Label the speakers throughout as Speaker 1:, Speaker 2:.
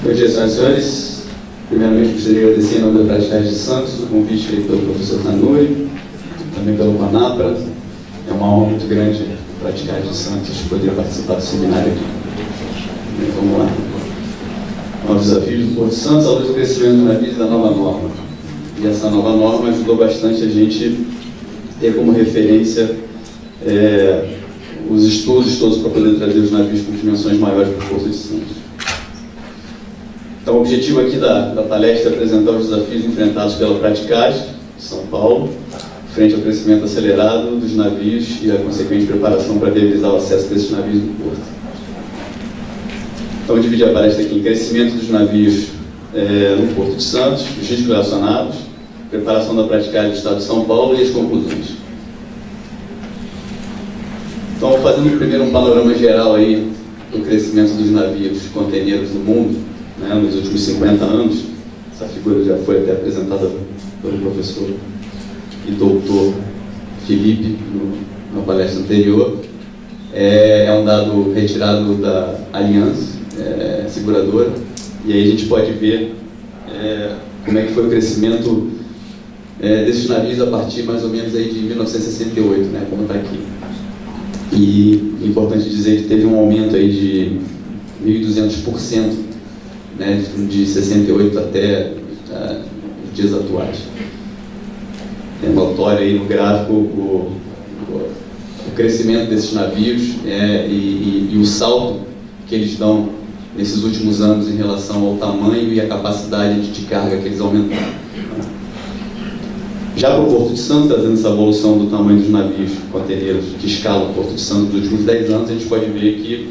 Speaker 1: Bom dia, senhoras e senhores. Primeiramente, gostaria de agradecer em nome da Praticagem de Santos o convite feito pelo professor Tanuri, também pelo Conapra. É uma honra muito grande a Praticagem de Santos poder participar do seminário aqui. Vamos lá. Os desafios do Porto de Santos, à luz do crescimento na vida da nova norma. E essa nova norma ajudou bastante a gente ter como referência os estudos todos para poder trazer os navios com dimensões maiores para o Porto de Santos. Então, o objetivo aqui da palestra é apresentar os desafios enfrentados pela Praticagem de São Paulo, frente ao crescimento acelerado dos navios e a consequente preparação para viabilizar o acesso desses navios no porto. Então, eu dividi a palestra aqui em crescimento dos navios no Porto de Santos, os riscos relacionados, preparação da Praticagem do Estado de São Paulo e as conclusões. Então, fazendo primeiro um panorama geral aí do crescimento dos navios conteneiros no mundo, nos últimos 50 anos, essa figura já foi até apresentada pelo professor e doutor Felipe na palestra anterior. É um dado retirado da Aliança Seguradora, e aí a gente pode ver como é que foi o crescimento desses navios a partir mais ou menos aí de 1968, como está aqui. E é importante dizer que teve um aumento aí de 1.200%, de 68 até os dias atuais. É notório aí no gráfico o crescimento desses navios e o salto que eles dão nesses últimos anos em relação ao tamanho e a capacidade de carga que eles aumentaram. Já para o Porto de Santos, trazendo essa evolução do tamanho dos navios conteneiros que escalam o Porto de Santos nos últimos 10 anos, a gente pode ver que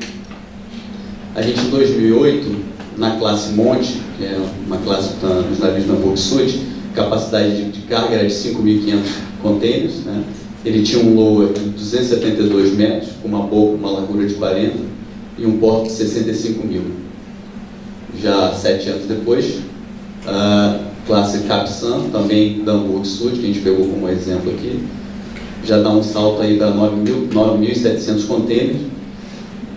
Speaker 1: a gente em 2008, na classe Monte, que é uma classe dos navios da Volkswagen, capacidade de carga era de 5.500 containers, Ele tinha um lower de 272 metros, com uma boca, uma largura de 40 e um porte de 65.000. Já 7 anos depois, a classe Capsan, também da Volkswagen, que a gente pegou como exemplo aqui, já dá um salto aí para 9.700 containers,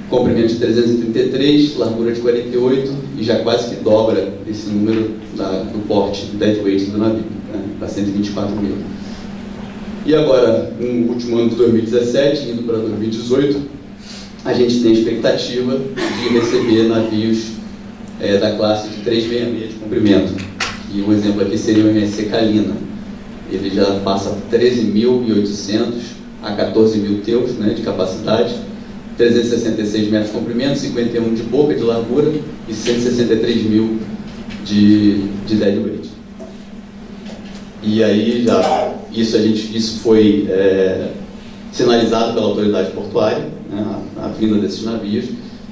Speaker 1: comprimento de 333, largura de 48 e já quase que dobra esse número do porte, do deadweight do navio, para 124.000. E agora, no último ano de 2017, indo para 2018, a gente tem a expectativa de receber navios da classe de 366 de comprimento. E um exemplo aqui seria o MSC Kalina. Ele já passa 13.800 a 14.000 teus de capacidade, 366 metros de comprimento, 51 de boca de largura e 163.000 de deadweight. E aí isso foi sinalizado pela autoridade portuária, a vinda desses navios,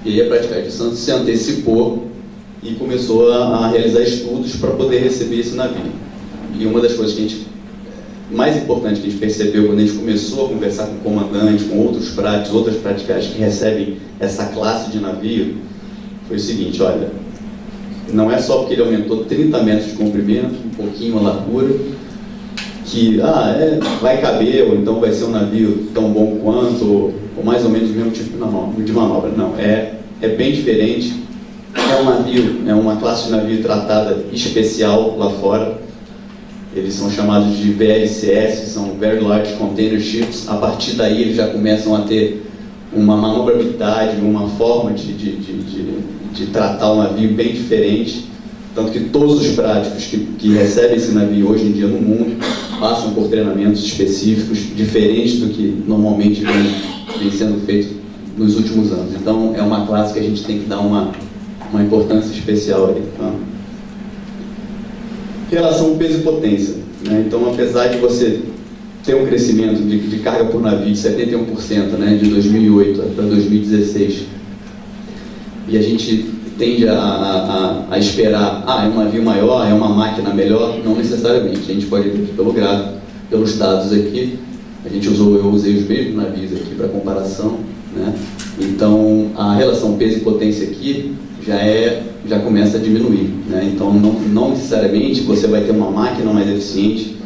Speaker 1: e aí a Praticagem de Santos se antecipou e começou a realizar estudos para poder receber esse navio. E uma das coisas mais importante que a gente percebeu quando a gente começou a conversar com o comandante, com outras praticagens que recebem essa classe de navio, foi o seguinte: olha, não é só porque ele aumentou 30 metros de comprimento, um pouquinho a largura, que vai caber, ou então vai ser um navio tão bom quanto, ou mais ou menos o mesmo tipo de manobra. Não, é bem diferente. É uma classe de navio tratada especial lá fora. Eles são chamados de VLCS, são Very Large Container Ships. A partir daí eles já começam a ter uma manobrabilidade, uma forma de tratar o navio bem diferente. Tanto que todos os práticos que recebem esse navio hoje em dia no mundo passam por treinamentos específicos, diferentes do que normalmente vem sendo feito nos últimos anos. Então é uma classe que a gente tem que dar uma importância especial ali. Relação peso e potência. Então, apesar de você ter um crescimento de carga por navio de 71%, de 2008 para 2016, e a gente tende a esperar, é um navio maior, é uma máquina melhor, não necessariamente. A gente pode ver pelo gráfico, pelos dados aqui, eu usei os mesmos navios aqui para comparação, Então, a relação peso e potência aqui já começa a diminuir, Então não necessariamente você vai ter uma máquina mais eficiente,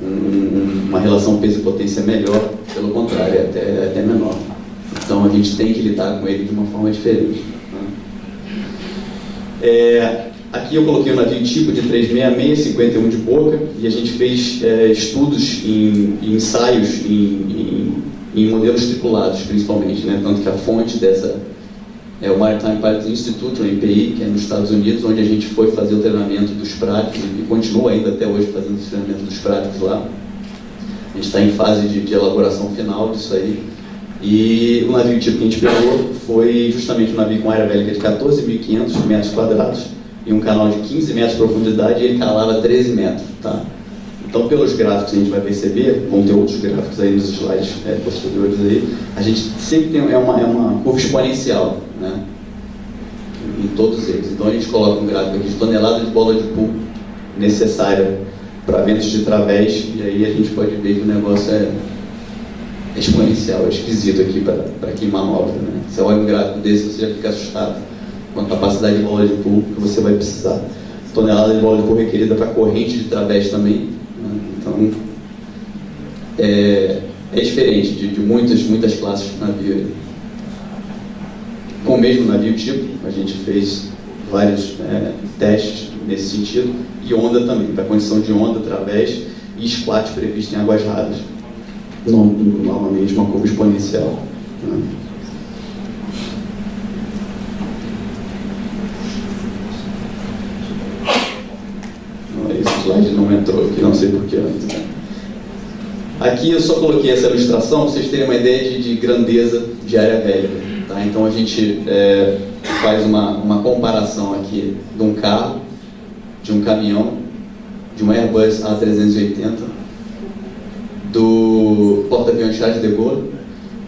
Speaker 1: uma relação peso e potência melhor, pelo contrário, é até menor. Então a gente tem que lidar com ele de uma forma diferente. Aqui eu coloquei um navio tipo de 366, 51 de boca, e a gente fez estudos em ensaios em modelos tripulados, principalmente, né? Tanto que a fonte dessa é o Maritime Pilots Institute, o MPI, que é nos Estados Unidos, onde a gente foi fazer o treinamento dos práticos e continua ainda até hoje fazendo o treinamento dos práticos lá. A gente está em fase de elaboração final disso aí. E o navio tipo que a gente pegou foi justamente um navio com área bélica de 14.500 metros quadrados e um canal de 15 metros de profundidade, e ele calava 13 metros. Tá? Então, pelos gráficos a gente vai perceber, vão ter outros gráficos aí nos slides posteriores aí, a gente sempre tem uma curva exponencial, né? Em todos eles. Então a gente coloca um gráfico aqui de tonelada de bola de pool necessária para ventos de través, e aí a gente pode ver que o negócio é exponencial, é esquisito aqui para quem manobra, né? Você olha um gráfico desse, você já fica assustado com a capacidade de bola de pool que você vai precisar. Tonelada de bola de pool requerida para corrente de través também, né? Então é diferente de muitas classes de navio. Com o mesmo navio tipo, a gente fez vários testes nesse sentido, e onda também, para condição de onda, través e squat previsto em águas raras. Normalmente uma curva exponencial, né? Esse slide não entrou aqui, não sei porquê antes, né? Aqui eu só coloquei essa ilustração para vocês terem uma ideia de grandeza de área bélica, tá? Então a gente faz uma comparação aqui de um carro, de um caminhão, de um Airbus A380, do porta-aviões Charles de Gaulle.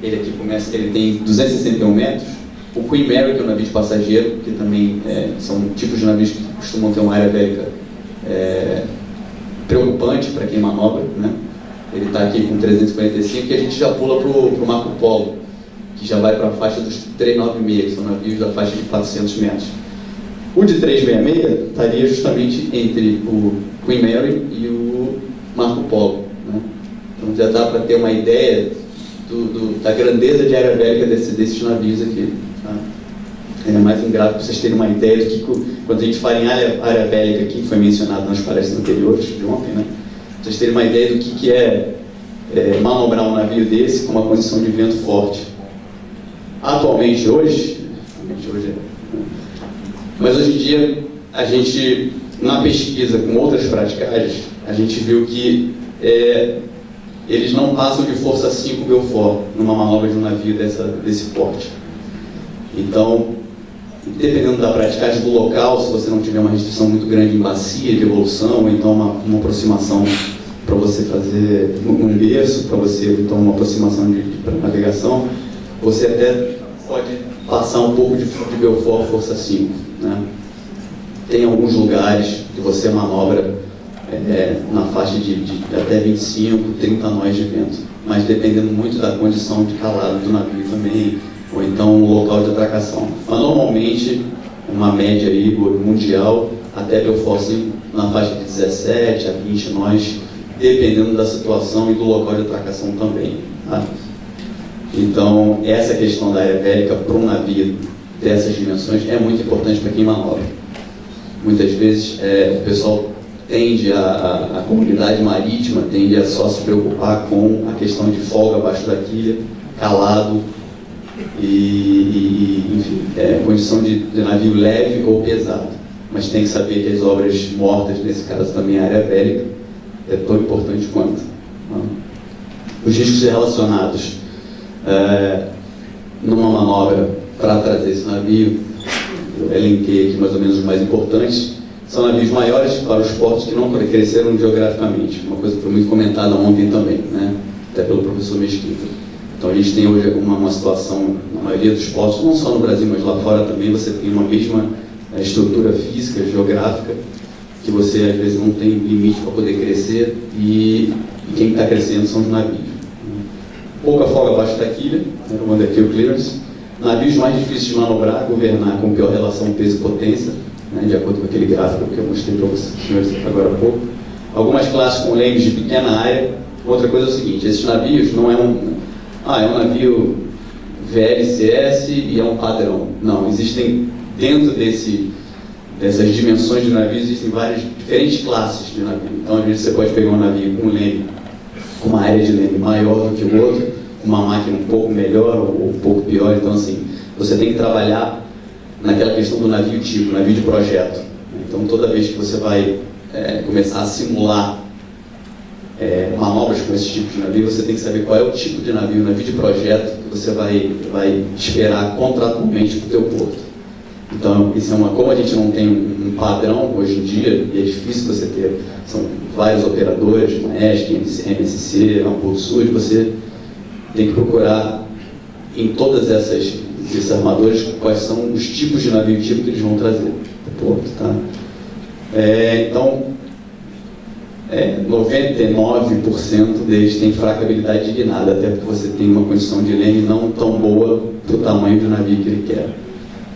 Speaker 1: Ele aqui começa, ele tem 261 metros. O Queen Mary, que é um navio de passageiro, que também são tipos de navios que costumam ter uma área bélica preocupante para quem manobra, né? Ele está aqui com 345, e a gente já pula para o Marco Polo, que já vai para a faixa dos 396, que são navios da faixa de 400 metros. O de 366 estaria justamente entre o Queen Mary e o Marco Polo, né? Então já dá para ter uma ideia da grandeza de área bélica desses navios aqui, tá? É mais um gráfico para vocês terem uma ideia de que, quando a gente fala em área bélica aqui, que foi mencionado nas palestras anteriores de ontem, né? Vocês terem uma ideia do que é manobrar um navio desse com uma condição de vento forte. Atualmente, hoje mas hoje em dia, a gente, na pesquisa com outras praticagens, a gente viu que eles não passam de força 5 Belfort numa manobra de um navio desse porte. Então, dependendo da praticagem do local, se você não tiver uma restrição muito grande em bacia de evolução, ou então uma aproximação para você fazer um berço, para você então uma aproximação para navegação, você até pode passar um pouco de Belfort força 5, né? Tem alguns lugares que você manobra na faixa de até 25, 30 nós de vento, mas dependendo muito da condição de calado do navio também, ou então o local de atracação. Mas normalmente, uma média aí mundial, até Belfort 5, na faixa de 17 a 20 nós, dependendo da situação e do local de atracação também, tá? Então, essa questão da área bélica para um navio dessas dimensões é muito importante para quem manobra. Muitas vezes o pessoal tende, a comunidade marítima tende a só se preocupar com a questão de folga abaixo da quilha, calado e enfim, condição de navio leve ou pesado. Mas tem que saber que as obras mortas, nesse caso também a área bélica, é tão importante quanto. Os riscos relacionados numa manobra para trazer esse navio, eu elenquei aqui mais ou menos os mais importantes. São navios maiores para os portos que não cresceram geograficamente, uma coisa que foi muito comentada ontem também, né? Até pelo professor Mesquita. Então a gente tem hoje uma situação, na maioria dos portos, não só no Brasil, mas lá fora também, você tem uma mesma estrutura física, geográfica, que você às vezes não tem limite para poder crescer, e quem está crescendo são os navios. Pouca folga abaixo da quilha, onde aqui o clearance. Navios mais difíceis de manobrar, governar com pior relação peso e potência, né, de acordo com aquele gráfico que eu mostrei para vocês, senhores, agora há pouco. Algumas classes com lemes de pequena área. Outra coisa é o seguinte: esses navios não é um navio VLCS e é um padrão. Não, existem dentro dessas dimensões de navio, existem várias diferentes classes de navio. Então, às vezes, você pode pegar um navio com leme, com uma área de leme maior do que o outro, uma máquina um pouco melhor ou um pouco pior. Então, assim, você tem que trabalhar naquela questão do navio tipo, navio de projeto. Então, toda vez que você vai começar a simular manobras com esse tipo de navio, você tem que saber qual é o tipo de navio de projeto que você vai esperar contratualmente para o teu porto. Então, isso como a gente não tem um padrão hoje em dia, e é difícil você ter, são vários operadores, Maersk, MSC, Porto Sul, você tem que procurar em todas esses armadores quais são os tipos de navio tipo que eles vão trazer para o porto, tá? Então, 99% deles têm fraca habilidade de guinada, até porque você tem uma condição de leme não tão boa para o tamanho do navio que ele quer.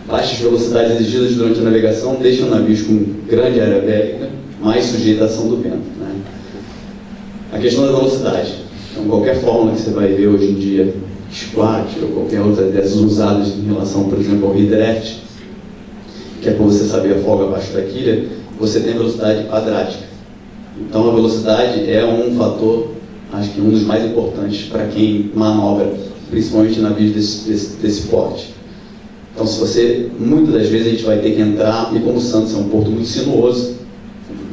Speaker 1: Baixas velocidades exigidas durante a navegação deixam navios com grande área bélica mais sujeitos à ação do vento, né? A questão da velocidade. Então, qualquer fórmula que você vai ver hoje em dia, squat ou qualquer outra dessas usadas em relação, por exemplo, ao redraft, que é para você saber a folga abaixo da quilha, você tem velocidade quadrática. Então, a velocidade é um fator, acho que um dos mais importantes para quem manobra, principalmente em navios desse porte. Então, muitas das vezes a gente vai ter que entrar, e como Santos é um porto muito sinuoso,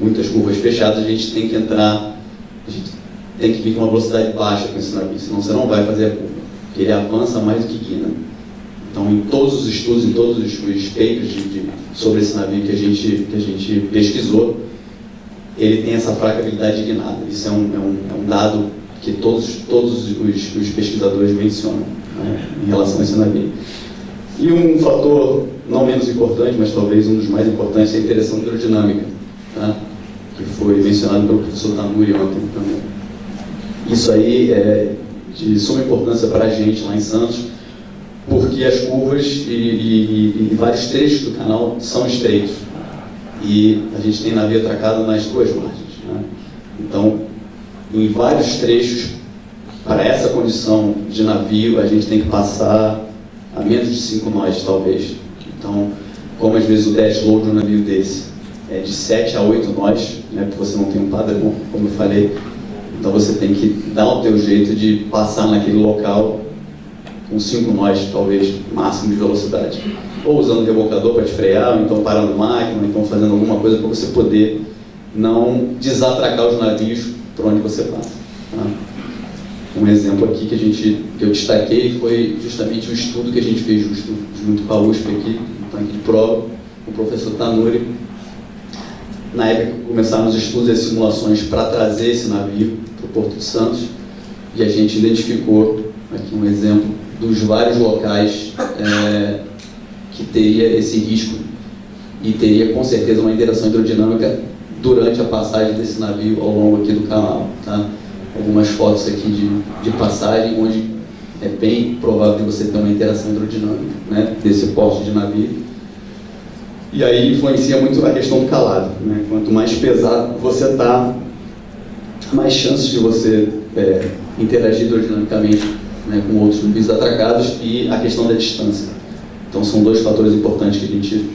Speaker 1: muitas curvas fechadas, a gente tem que entrar, a gente tem que vir com uma velocidade baixa com esse navio, senão você não vai fazer a curva, porque ele avança mais do que guina. Então, em todos os estudos, em todos os papers sobre esse navio que a gente pesquisou, ele tem essa fraca habilidade de guinada. Isso é um dado que todos os pesquisadores mencionam, né, em relação a esse navio. E um fator não menos importante, mas talvez um dos mais importantes, é a interação hidrodinâmica, tá? Que foi mencionado pelo professor Tanuri ontem também. Isso aí é de suma importância para a gente lá em Santos, porque as curvas e vários trechos do canal são estreitos. E a gente tem navio atracado nas duas margens, né? Então, em vários trechos, para essa condição de navio, a gente tem que passar a menos de 5 nós, talvez. Então, como às vezes o dash load de um navio desse é de 7 a 8 nós, né, porque você não tem um padrão, como eu falei, então você tem que dar o teu jeito de passar naquele local com 5 nós, talvez, máximo de velocidade. Ou usando rebocador para te frear, ou então parando máquina, ou então fazendo alguma coisa para você poder não desatracar os navios por onde você passa, tá? Um exemplo aqui que eu destaquei foi justamente o estudo que a gente fez junto com a USP aqui, no tanque de prova, com o professor Tanuri. Na época que começaram os estudos e as simulações para trazer esse navio para o Porto de Santos, e a gente identificou aqui um exemplo dos vários locais que teria esse risco e teria com certeza uma interação hidrodinâmica durante a passagem desse navio ao longo aqui do canal, tá? Algumas fotos aqui de passagem, onde é bem provável que você tenha uma interação hidrodinâmica, né, desse porte de navio. E aí influencia muito a questão do calado, né? Quanto mais pesado você está, mais chances de você interagir hidrodinamicamente, né, com outros navios atracados, e a questão da distância. Então são dois fatores importantes que a gente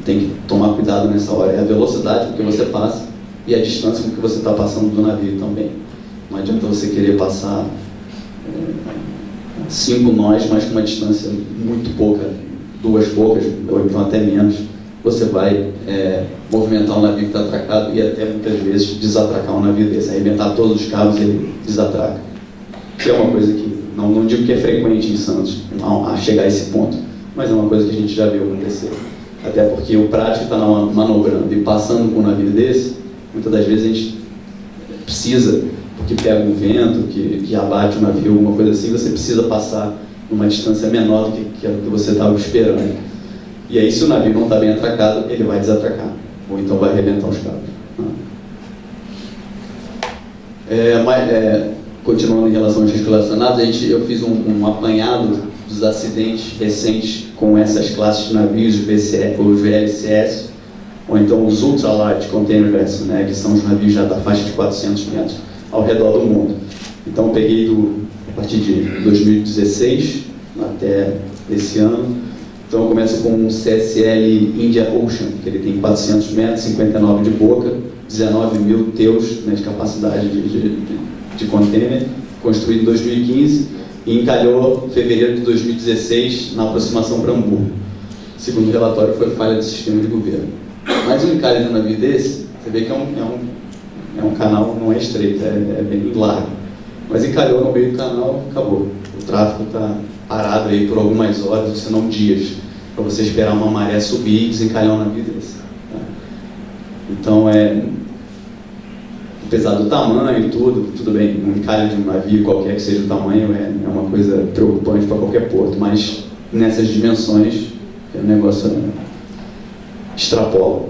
Speaker 1: tem que tomar cuidado nessa hora. É a velocidade com que você passa e a distância com que você está passando do navio também. Não adianta você querer passar 5 nós, mas com uma distância muito pouca, 2 bocas, ou então até menos, você vai movimentar um navio que está atracado e até muitas vezes desatracar um navio desse, arrebentar todos os cabos e ele desatraca. Que é uma coisa que, não digo que é frequente em Santos, a chegar a esse ponto, mas é uma coisa que a gente já viu acontecer. Até porque o prático está manobrando e passando com um navio desse, muitas das vezes a gente precisa, porque pega um vento, que abate o navio, alguma coisa assim, você precisa passar numa distância menor do que você estava esperando. E aí, se o navio não está bem atracado, ele vai desatracar, ou então vai arrebentar os cabos. Continuando em relação aos riscos relacionados, eu fiz um apanhado dos acidentes recentes com essas classes de navios, os VLCS, ou então os Ultra Large Container Vessels, né, que são os navios já da faixa de 400 metros ao redor do mundo. Então, eu peguei a partir de 2016 até esse ano, Então eu começo com um CSL India Ocean, que ele tem 400 metros, 59 de boca, 19 mil teus, né, de capacidade de container, construído em 2015 e encalhou em fevereiro de 2016 na aproximação para Hamburgo. Segundo o relatório, foi falha do sistema de governo. Mas um encalhe de um navio desse, você vê que é um canal, não é estreito, é bem largo. Mas encalhou no meio do canal, acabou. O tráfego está parado aí por algumas horas, se não dias, para você esperar uma maré subir e desencalhar um navio desse. Tá? Então, apesar do tamanho e tudo bem, um encalhe de um navio, qualquer que seja o tamanho, é uma coisa preocupante para qualquer porto, mas nessas dimensões, o negócio extrapola.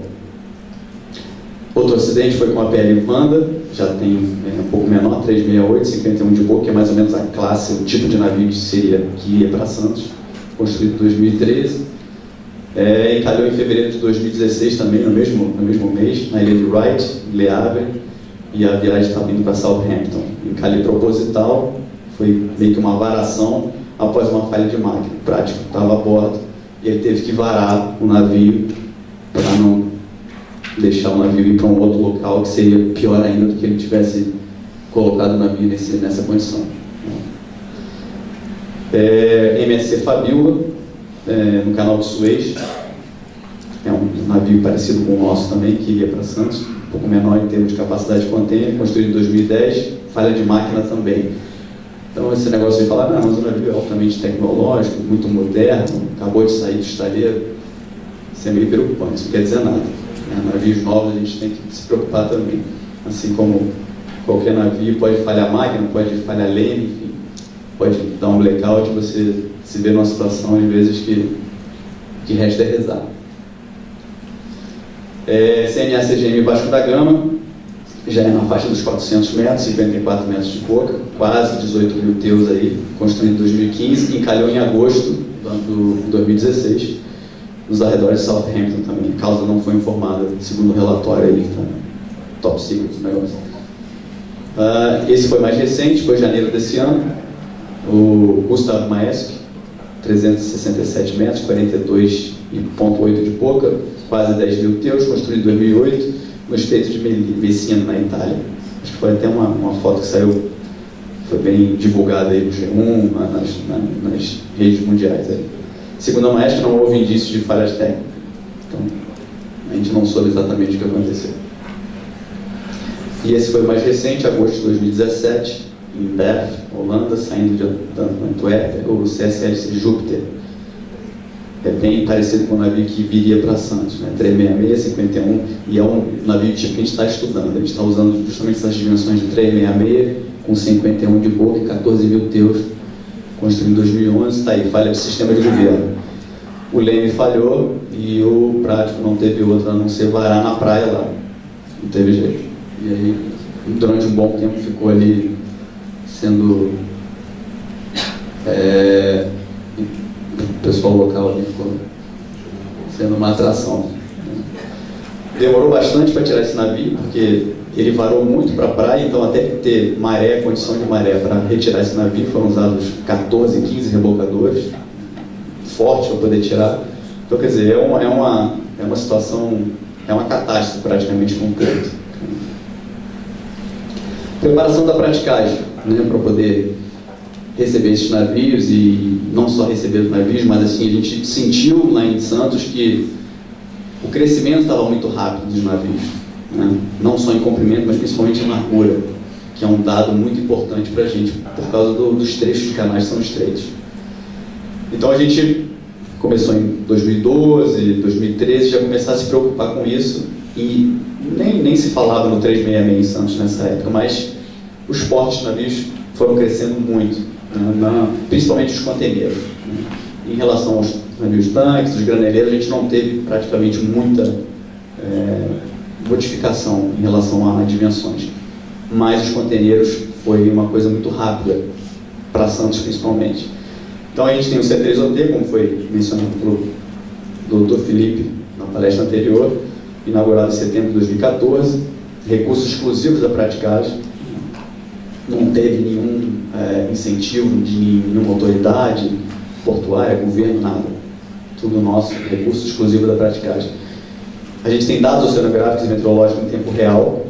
Speaker 1: Outro acidente foi com a PL Vanda, já tem um pouco menor, 368, 51 de boca, que é mais ou menos a classe, o tipo de navio que ia para Santos, construído em 2013. Encalhou em fevereiro de 2016 também, no mesmo mês, na ilha de Wright, Le Havre, e a viagem estava indo para Southampton. Encalhe proposital, foi meio que uma varação após uma falha de máquina. O prático estava a bordo e ele teve que varar o navio para não deixar o navio ir para um outro local que seria pior ainda do que ele tivesse colocado o navio nessa condição. MSC Fabiola, no canal de Suez, é um navio parecido com o nosso também, que iria para Santos, um pouco menor em termos de capacidade de container, construído em 2010, falha de máquina também. Então esse negócio de falar, não, mas o navio é altamente tecnológico, muito moderno, acabou de sair do estaleiro, isso é meio preocupante, isso não quer dizer nada. Navios novos a gente tem que se preocupar também, assim como qualquer navio pode falhar máquina, pode falhar leme, enfim, pode dar um blackout, você se vê numa situação às vezes que resta é rezar. CNA CGM Vasco da Gama, já é na faixa dos 400 metros, 54 metros de boca, quase 18 mil teus aí, construído em 2015, e encalhou em agosto de 2016, nos arredores de Southampton também. A causa não foi informada, segundo o relatório aí, que está top secret o negócio. Esse foi mais recente, foi janeiro desse ano, o Gustav Maersk, 367 metros, 42,8 de boca, quase 10 mil teus, construído em 2008, no estreito de Messina, na Itália. Acho que foi até uma foto que saiu, foi bem divulgada aí no G1, nas redes mundiais aí. Segundo a Maersk, não houve indícios de falhas técnicas. Então, a gente não soube exatamente o que aconteceu. E esse foi o mais recente, agosto de 2017, em Beth, Holanda, saindo de Antuérpia, o CSL Júpiter. É bem parecido com o navio que viria para Santos, né? 366, 51, e é um navio tipo que a gente está estudando. A gente está usando justamente essas dimensões de 366, com 51 de boca e 14 mil teus, construído em 2011, está aí, falha de sistema de governo. O leme falhou e o prático não teve outra a não ser varar na praia lá. Não teve jeito. E aí, durante um bom tempo, ficou ali sendo... o pessoal local ali ficou sendo uma atração. Demorou bastante para tirar esse navio, porque ele varou muito para a praia, então até ter maré, condição de maré para retirar esse navio, foram usados 14, 15 rebocadores fortes para poder tirar. Então, quer dizer, é uma situação, é uma catástrofe praticamente completa. Preparação da praticagem, né, para poder receber esses navios, e não só receber os navios, mas assim, a gente sentiu lá em Santos que o crescimento estava muito rápido dos navios, né? Não só em comprimento, mas principalmente em largura, que é um dado muito importante para a gente, por causa dos trechos de canais que são estreitos. Então a gente começou em 2012, 2013, já começar a se preocupar com isso, e nem se falava no 366 em Santos nessa época, mas os portes de navios foram crescendo muito, né? Principalmente os conteneiros. Né? Em relação aos navios tanques, os graneleiros, a gente não teve praticamente muita modificação em relação a dimensões, mas os conteneiros foi uma coisa muito rápida, para Santos principalmente. Então a gente tem o C3OT, como foi mencionado pelo Dr. Felipe na palestra anterior, inaugurado em setembro de 2014, recursos exclusivos da praticagem, não teve nenhum incentivo de nenhuma autoridade portuária, governo, nada. tudo nosso, recurso exclusivo da Praticagem. A gente tem dados oceanográficos e meteorológicos em tempo real,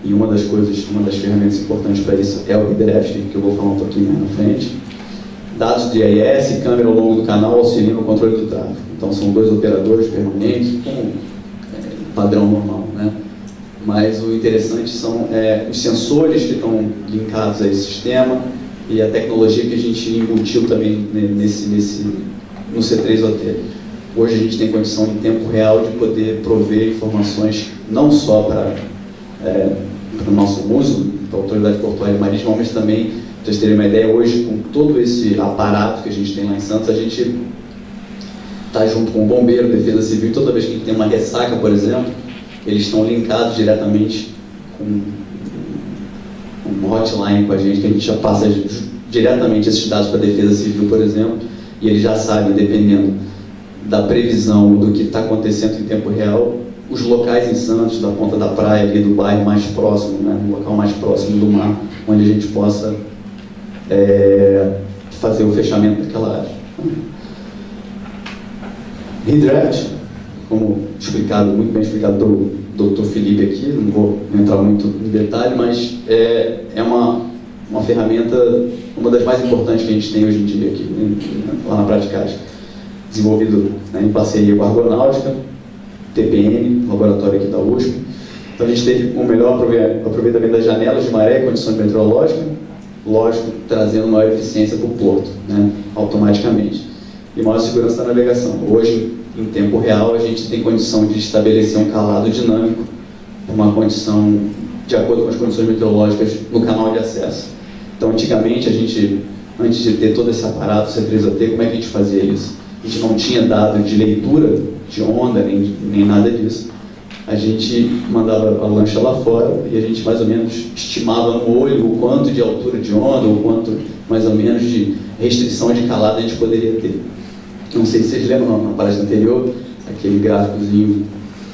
Speaker 1: e uma das ferramentas importantes para isso é o HidroF, que eu vou falar um pouquinho mais na frente. Dados de AIS, câmera ao longo do canal auxiliam no controle do tráfego. Então são 2 operadores permanentes, como padrão normal, né? Mas o interessante são os sensores que estão linkados a esse sistema e a tecnologia que a gente embutiu também no C3OT. Hoje a gente tem condição em tempo real de poder prover informações não só para o nosso uso, para a Autoridade Portuária e Marítima, mas também, para vocês terem uma ideia, hoje com todo esse aparato que a gente tem lá em Santos, a gente está junto com o bombeiro, defesa civil, toda vez que a gente tem uma ressaca, por exemplo, eles estão linkados diretamente com um hotline com a gente, que a gente já passa diretamente esses dados para a defesa civil, por exemplo, e eles já sabem, dependendo da previsão do que está acontecendo em tempo real, os locais em Santos, da ponta da praia, ali do bairro mais próximo, né, no local mais próximo do mar, onde a gente possa fazer o fechamento daquela área. Redraft, como explicado, muito bem explicado pelo Dr. Felipe aqui, não vou entrar muito em detalhe, mas é uma ferramenta, uma das mais importantes que a gente tem hoje em dia aqui, lá na Praticagem, desenvolvido em parceria com a Argonáutica, TPM, laboratório aqui da USP. Então a gente teve um melhor aproveitamento das janelas de maré, condições meteorológicas, lógico, trazendo maior eficiência para o porto, né, automaticamente, e maior segurança da navegação. Hoje, em tempo real, a gente tem condição de estabelecer um calado dinâmico, uma condição de acordo com as condições meteorológicas no canal de acesso. Então, antigamente, antes de ter todo esse aparato C3OT, como é que a gente fazia isso? A gente não tinha dado de leitura de onda, nem nada disso. A gente mandava a lancha lá fora e a gente mais ou menos estimava no olho o quanto de altura de onda, o quanto mais ou menos de restrição de calada a gente poderia ter. Não sei se vocês lembram, na palestra anterior, aquele gráficozinho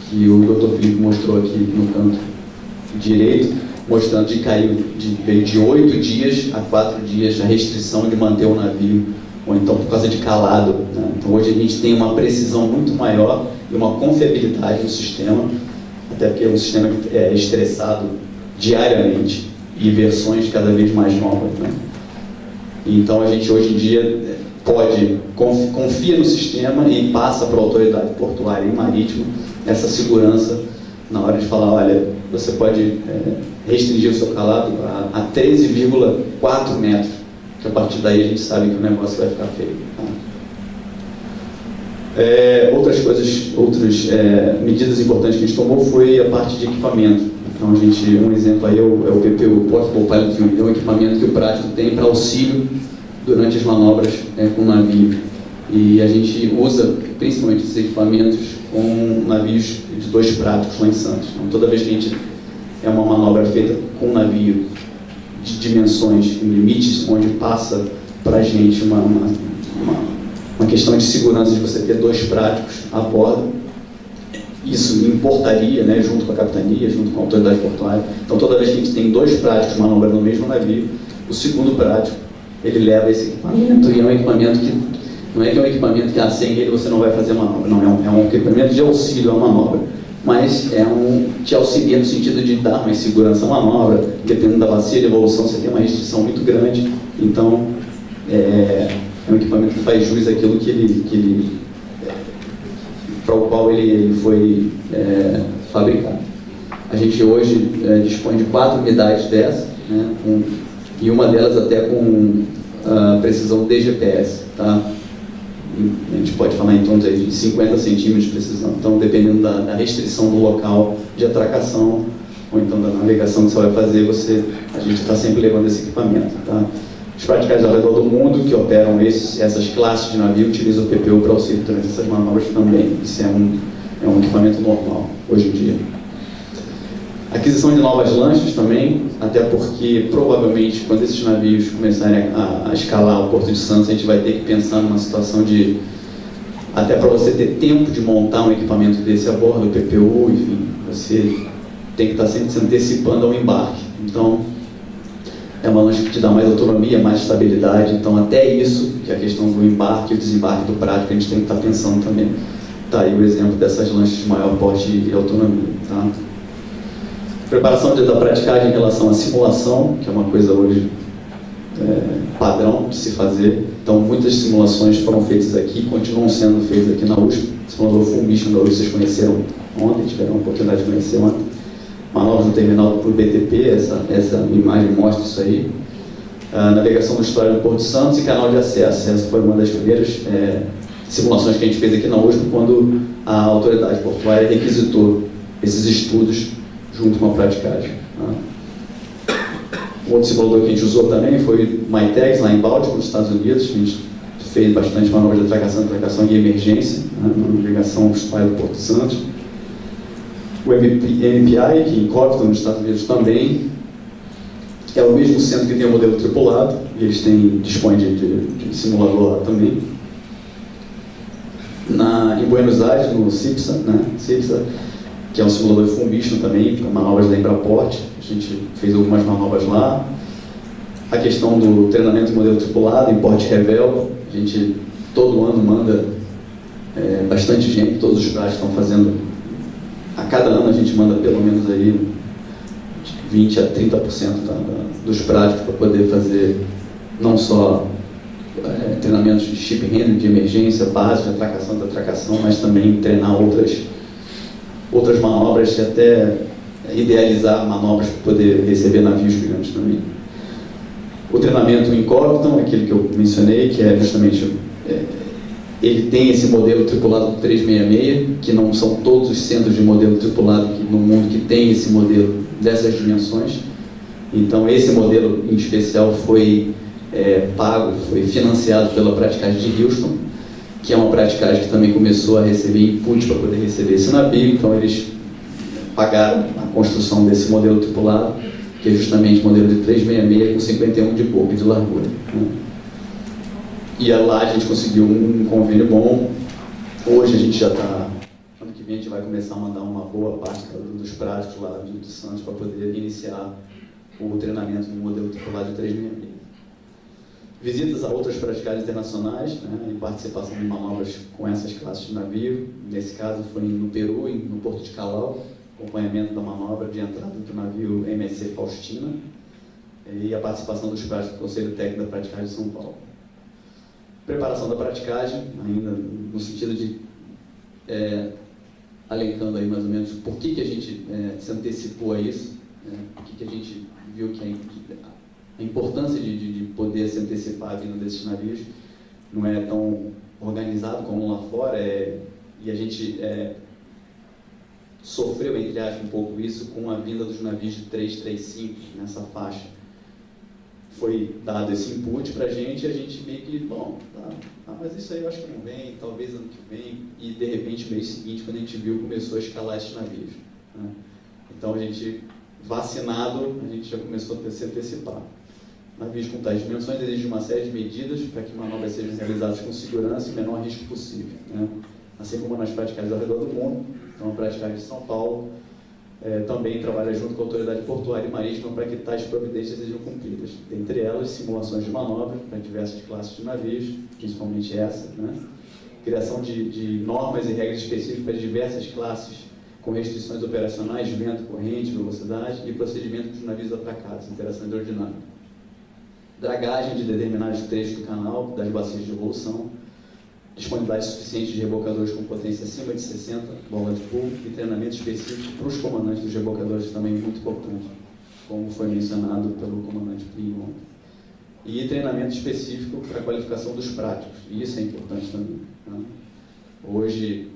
Speaker 1: que o Dr. Felipe mostrou aqui no canto direito, mostrando que veio de 8 dias a 4 dias a restrição de manter o navio, ou então por causa de calado, né? Então hoje a gente tem uma precisão muito maior e uma confiabilidade no sistema, até porque o sistema é estressado diariamente e versões cada vez mais novas, né? Então a gente hoje em dia confia no sistema e passa para a autoridade portuária e marítima essa segurança na hora de falar, olha, você pode restringir o seu calado a 13,4 metros, que a partir daí a gente sabe que o negócio vai ficar feio. Tá? Outras medidas importantes que a gente tomou foi a parte de equipamento. Então, um exemplo aí é o PPU, Portable Pilot Unit, é um equipamento que o prático tem para auxílio durante as manobras com o navio. E a gente usa principalmente esses equipamentos com navios de 2 práticos lá em Santos. Então, toda vez que a gente uma manobra feita com um navio de dimensões, limites, onde passa para a gente uma questão de segurança de você ter 2 práticos a bordo, isso importaria, né, junto com a capitania, junto com a autoridade portuária. Então, toda vez que a gente tem 2 práticos manobrando no mesmo navio, o segundo prático, ele leva esse equipamento, e é um equipamento que não é que é um equipamento que sem ele você não vai fazer manobra, não, é um equipamento de auxílio à manobra, mas te auxilia no sentido de dar mais segurança à manobra, dependendo da bacia de evolução você tem uma restrição muito grande, então é um equipamento que faz jus àquilo para o qual ele foi fabricado. A gente hoje dispõe de 4 unidades dessa, né, e uma delas até com precisão DGPS, tá? A gente pode falar em torno de 50 centímetros de precisão. Então, dependendo da restrição do local de atracação ou então da navegação que você vai fazer, a gente está sempre levando esse equipamento, tá? Os praticários ao redor do mundo que operam essas classes de navio utilizam o PPU para auxílio durante essas manobras também. Isso é um equipamento normal hoje em dia. Aquisição de novas lanchas também, até porque provavelmente quando esses navios começarem a escalar o Porto de Santos, a gente vai ter que pensar numa situação até para você ter tempo de montar um equipamento desse a bordo, o PPU, enfim, você tem que estar sempre se antecipando ao embarque. Então, é uma lancha que te dá mais autonomia, mais estabilidade, então até isso que é a questão do embarque e o desembarque do prático, a gente tem que estar pensando também. Tá aí o exemplo dessas lanchas de maior porte e autonomia. Tá? Preparação da praticagem em relação à simulação, que é uma coisa hoje padrão de se fazer. Então, muitas simulações foram feitas aqui, continuam sendo feitas aqui na USP. O simulador Full Mission da USP vocês conheceram ontem, tiveram a oportunidade de conhecer ontem. Manobras no terminal por BTP, essa imagem mostra isso aí. Navegação do estuário do Porto Santos e canal de acesso. Essa foi uma das primeiras simulações que a gente fez aqui na USP, quando a autoridade portuária requisitou esses estudos junto com a praticagem. Um outro simulador que a gente usou também foi o MyTegs, lá em Baltimore, nos Estados Unidos. A gente fez bastante manobras de atracação e emergência, navegação do estuário do Porto Santos. O MPI, que em Compton, nos Estados Unidos também, é o mesmo centro que tem o modelo tripulado, e eles dispõem de simulador lá também. Em Buenos Aires, no CIPSA, que é um simulador de Full Mission também, com manobras da Embraport, a gente fez algumas manobras lá. A questão do treinamento de modelo tripulado em Porte Revel, a gente todo ano manda bastante gente, todos os práticos estão fazendo. A cada ano a gente manda pelo menos aí 20 a 30% dos práticos para poder fazer não só treinamentos de ship handling, de emergência, básico, de atracação, mas também treinar outras manobras e até idealizar manobras para poder receber navios grandes também. O treinamento em Compton, aquele que eu mencionei, que é justamente ele tem esse modelo tripulado 366, que não são todos os centros de modelo tripulado no mundo que tem esse modelo dessas dimensões. Então, esse modelo em especial foi pago, foi financiado pela praticagem de Houston, que é uma praticagem que também começou a receber input para poder receber esse navio. Então, eles pagaram a construção desse modelo tripulado, que é justamente o modelo de 366 com 51 de boca de largura. E lá a gente conseguiu um convênio bom. Hoje a gente já está, ano que vem a gente vai começar a mandar uma boa parte dos práticos lá de Santos para poder iniciar o treinamento no modelo tripulado de 366. Visitas a outras praticagens internacionais, em participação em manobras com essas classes de navio. Nesse caso foi no Peru, no Porto de Calau, acompanhamento da manobra de entrada do navio MSC Faustina e a participação dos práticos do Conselho Técnico da Praticagem de São Paulo. Preparação da praticagem, ainda no sentido de alencando aí mais ou menos por que a gente se antecipou a isso, por que a gente viu que a importância de poder se antecipar a vinda desses navios não é tão organizado como lá fora, e a gente sofreu, entre aspas, um pouco isso com a vinda dos navios de 335 nessa faixa. Foi dado esse input para a gente, e a gente meio que, mas isso aí eu acho que não vem, talvez ano que vem, e de repente, mês seguinte, quando a gente viu, começou a escalar esses navios. Então a gente, vacinado, a gente já começou a se antecipar. Navios com tais dimensões exigem uma série de medidas para que manobras sejam realizadas com segurança e o menor risco possível. Assim como nas praticagens ao redor do mundo, então a praticagem de São Paulo também trabalha junto com a autoridade portuária e marítima para que tais providências sejam cumpridas. Dentre elas, simulações de manobra para diversas classes de navios, principalmente essa, criação de normas e regras específicas para diversas classes, com restrições operacionais, vento, corrente, velocidade e procedimento dos navios atracados, interação hidrodinâmica. Dragagem de determinados trechos do canal, das bacias de evolução, disponibilidade suficiente de rebocadores com potência acima de 60 bolas de pool e treinamento específico para os comandantes dos rebocadores também muito importante, como foi mencionado pelo comandante Plinio ontem. E treinamento específico para a qualificação dos práticos, e isso é importante também. Hoje,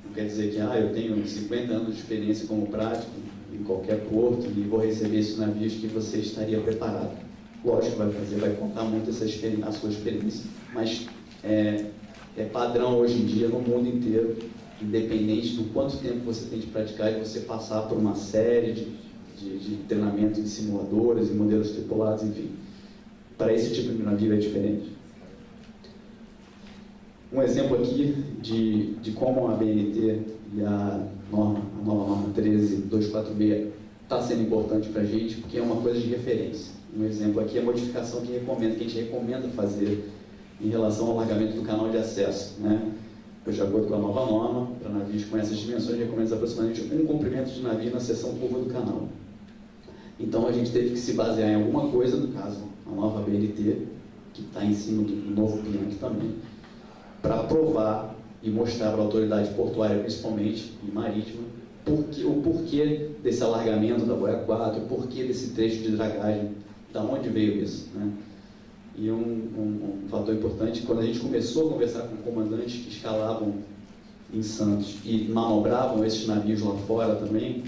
Speaker 1: não quer dizer que eu tenho 50 anos de experiência como prático em qualquer porto e vou receber esses navios que você estaria preparado. Lógico que vai contar muito a sua experiência, mas é padrão hoje em dia no mundo inteiro, independente do quanto tempo você tem de praticar, e você passar por uma série de treinamentos de simuladores e modelos tripulados, enfim. Para esse tipo de navio é diferente. Um exemplo aqui de como a BNT e a nova norma 13246 está sendo importante para a gente, porque é uma coisa de referência. Um exemplo aqui é a modificação que a gente recomenda fazer em relação ao alargamento do canal de acesso, né? Pois, de acordo com a nova norma, para navios com essas dimensões, recomenda aproximadamente um comprimento de navio na seção curva do canal. Então, a gente teve que se basear em alguma coisa, no caso, a nova BNT, que está em cima do novo PIANC também, para provar e mostrar para a autoridade portuária, principalmente, e marítima, o porquê desse alargamento da boia 4, o porquê desse trecho de dragagem, da onde veio isso, né? E um fator importante, quando a gente começou a conversar com comandantes que escalavam em Santos e manobravam esses navios lá fora também,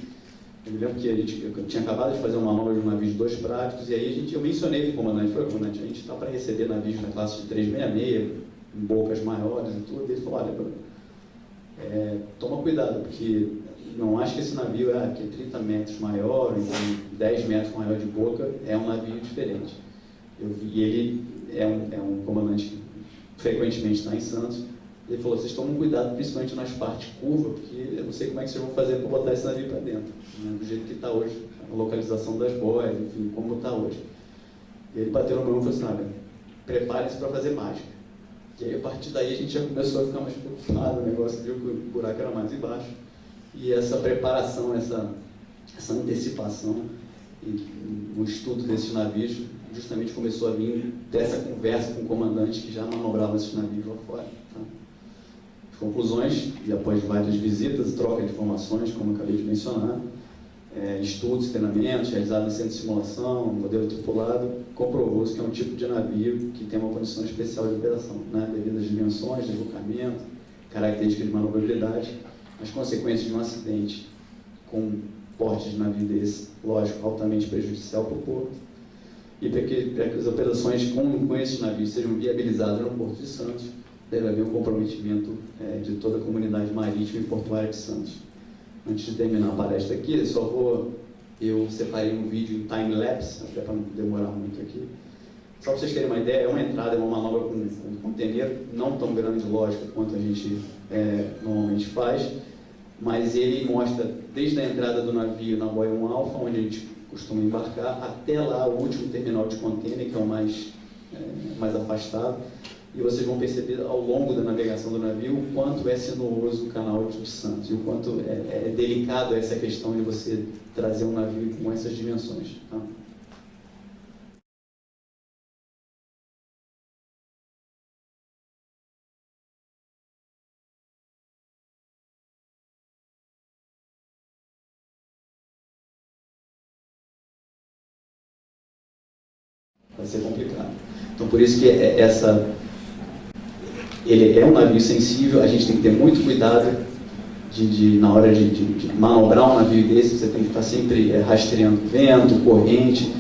Speaker 1: eu me lembro que eu tinha acabado de fazer uma manobra de um navio de 2 práticos, e aí eu mencionei para o comandante, falei, comandante, a gente está para receber navios na classe de 366, em bocas maiores e tudo, e ele falou, olha, toma cuidado, porque não acho que esse navio é 30 metros maior, então 10 metros maior de boca, é um navio diferente. E ele é um comandante que frequentemente está em Santos. Ele falou, vocês tomam cuidado, principalmente nas partes curvas, porque eu não sei como é que vocês vão fazer para botar esse navio para dentro, né, do jeito que está hoje, a localização das boias, enfim, como está hoje. E ele bateu no meu ombro e falou assim, olha, prepare-se para fazer mágica. E aí, a partir daí, a gente já começou a ficar mais preocupado, o negócio viu que o buraco era mais embaixo. E essa preparação, essa antecipação, no estudo desses navios, justamente começou a vir dessa conversa com o comandante que já manobrava esses navios lá fora. Tá? As conclusões, e após várias visitas, troca de informações, como eu acabei de mencionar, estudos, treinamentos realizados em centro de simulação, modelo tripulado, comprovou-se que é um tipo de navio que tem uma condição especial de operação, né, devido às dimensões, deslocamento, características de manobrabilidade, as consequências de um acidente com porte de navio desse, lógico, altamente prejudicial para o porto, e para que as operações com esses navios sejam viabilizadas no Porto de Santos, deve haver um comprometimento de toda a comunidade marítima e portuária de Santos. Antes de terminar a palestra aqui, eu separei um vídeo em time-lapse, até para não demorar muito aqui. Só para vocês terem uma ideia, é uma entrada, é uma manobra com um container, não tão grande, lógico, quanto a gente normalmente faz, mas ele mostra desde a entrada do navio na boia 1 Alpha, onde a gente costuma embarcar, até lá o último terminal de container, que é o mais afastado, e vocês vão perceber ao longo da navegação do navio o quanto é sinuoso o canal de Santos, e o quanto é delicado essa questão de você trazer um navio com essas dimensões. Tá? Vai ser complicado. Então, por isso que ele é um navio sensível, a gente tem que ter muito cuidado na hora de manobrar um navio desse, você tem que estar sempre rastreando vento, corrente,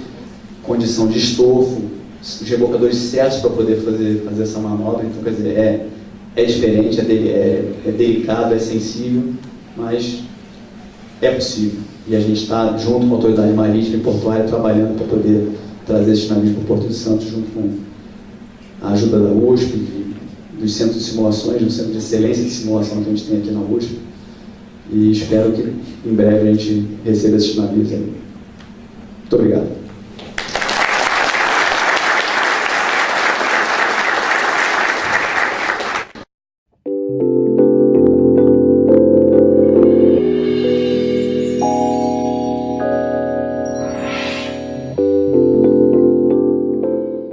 Speaker 1: condição de estofo, os rebocadores certos para poder fazer essa manobra. Então, quer dizer, é diferente, é delicado, é sensível, mas é possível. E a gente está junto com a autoridade marítima e portuária trabalhando para poder trazer esses navios para o Porto de Santos, junto com a ajuda da USP, dos centros de simulações, do centro de excelência de simulação que a gente tem aqui na USP, e espero que em breve a gente receba esses navios aí. Muito obrigado.